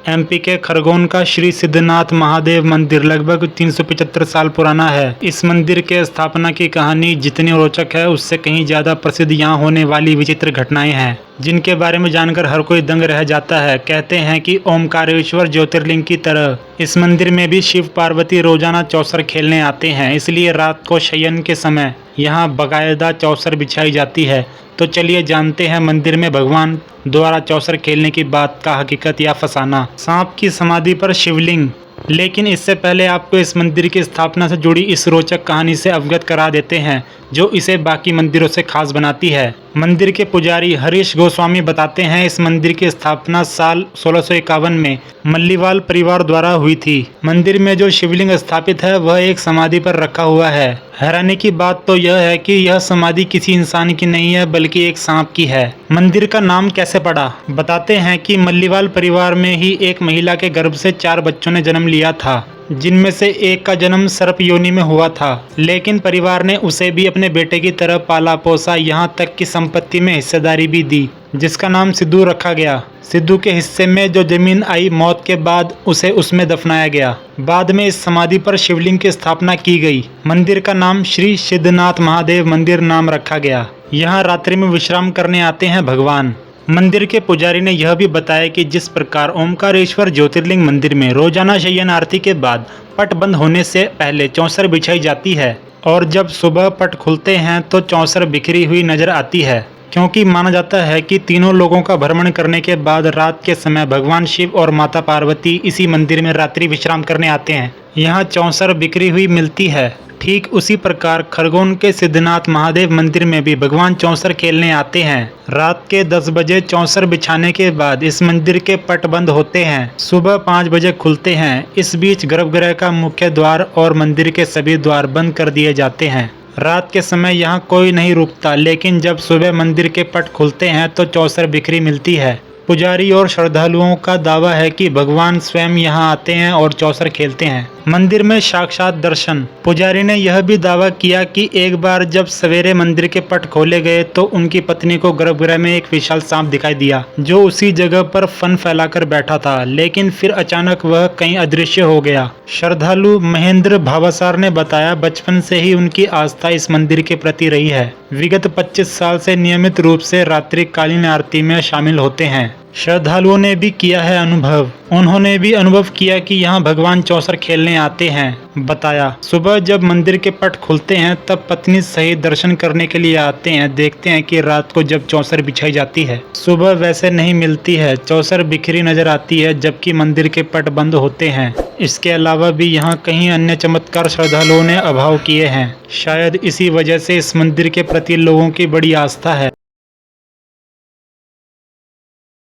MP के खरगोन का श्री सिद्धनाथ महादेव मंदिर लगभग 375 साल पुराना है। इस मंदिर के स्थापना की कहानी जितनी रोचक है उससे कहीं ज्यादा प्रसिद्ध यहाँ होने वाली विचित्र घटनाएं हैं, जिनके बारे में जानकर हर कोई दंग रह जाता है। कहते हैं कि ओमकारेश्वर ज्योतिर्लिंग की तरह इस मंदिर में भी शिव पार्वती रोजाना चौसर खेलने आते हैं, इसलिए रात को शयन के समय यहाँ बाकायदा चौसर बिछाई जाती है। तो चलिए जानते हैं मंदिर में भगवान द्वारा चौसर खेलने की बात का हकीकत या फसाना। सांप की समाधि पर शिवलिंग। लेकिन इससे पहले आपको इस मंदिर की स्थापना से जुड़ी इस रोचक कहानी से अवगत करा देते हैं जो इसे बाकी मंदिरों से खास बनाती है। मंदिर के पुजारी हरीश गोस्वामी बताते हैं, इस मंदिर की स्थापना साल 1651 में मल्लीवाल परिवार द्वारा हुई थी। मंदिर में जो शिवलिंग स्थापित है वह एक समाधि पर रखा हुआ है। हैरानी की बात तो यह है कि यह समाधि किसी इंसान की नहीं है बल्कि एक सांप की है। मंदिर का नाम कैसे पड़ा? बताते हैं कि मल्लीवाल परिवार में ही एक महिला के गर्भ से 4 बच्चों ने जन्म लिया था, जिनमें से एक का जन्म सर्प योनि में हुआ था। लेकिन परिवार ने उसे भी अपने बेटे की तरह पाला पोसा, यहाँ तक कि संपत्ति में हिस्सेदारी भी दी, जिसका नाम सिद्धू रखा गया। सिद्धू के हिस्से में जो जमीन आई, मौत के बाद उसे उसमें दफनाया गया। बाद में इस समाधि पर शिवलिंग की स्थापना की गई। मंदिर का नाम श्री सिद्धनाथ महादेव मंदिर नाम रखा गया। यहाँ रात्रि में विश्राम करने आते हैं भगवान। मंदिर के पुजारी ने यह भी बताया कि जिस प्रकार ओमकारेश्वर ज्योतिर्लिंग मंदिर में रोजाना शयन आरती के बाद पट बंद होने से पहले चौसर बिछाई जाती है और जब सुबह पट खुलते हैं तो चौसर बिखरी हुई नजर आती है, क्योंकि माना जाता है कि तीनों लोगों का भ्रमण करने के बाद रात के समय भगवान शिव और माता पार्वती इसी मंदिर में रात्रि विश्राम करने आते हैं। यहाँ चौसर बिखरी हुई मिलती है। ठीक उसी प्रकार खरगोन के सिद्धनाथ महादेव मंदिर में भी भगवान चौसर खेलने आते हैं। रात के 10 बजे चौसर बिछाने के बाद इस मंदिर के पट बंद होते हैं, सुबह 5 बजे खुलते हैं। इस बीच गर्भगृह का मुख्य द्वार और मंदिर के सभी द्वार बंद कर दिए जाते हैं। रात के समय यहाँ कोई नहीं रुकता, लेकिन जब सुबह मंदिर के पट खुलते हैं तो चौसर बिखरी मिलती है। पुजारी और श्रद्धालुओं का दावा है कि भगवान स्वयं यहाँ आते हैं और चौसर खेलते हैं। मंदिर में साक्षात दर्शन। पुजारी ने यह भी दावा किया कि एक बार जब सवेरे मंदिर के पट खोले गए तो उनकी पत्नी को गर्भगृह में एक विशाल सांप दिखाई दिया, जो उसी जगह पर फन फैलाकर बैठा था, लेकिन फिर अचानक वह कहीं अदृश्य हो गया। श्रद्धालु महेंद्र भावासार ने बताया, बचपन से ही उनकी आस्था इस मंदिर के प्रति रही है। विगत 25 साल से नियमित रूप से रात्रिकालीन आरती में शामिल होते हैं। श्रद्धालुओं ने भी किया है अनुभव। उन्होंने भी अनुभव किया कि यहाँ भगवान चौसर खेलने आते हैं। बताया, सुबह जब मंदिर के पट खुलते हैं तब पत्नी सहित दर्शन करने के लिए आते हैं। देखते हैं कि रात को जब चौसर बिछाई जाती है, सुबह वैसे नहीं मिलती है, चौसर बिखरी नजर आती है, जबकि मंदिर के पट बंद होते हैं। इसके अलावा भी यहाँ कहीं अन्य चमत्कार श्रद्धालुओं ने अभाव किए हैं। शायद इसी वजह से इस मंदिर के प्रति लोगों की बड़ी आस्था है।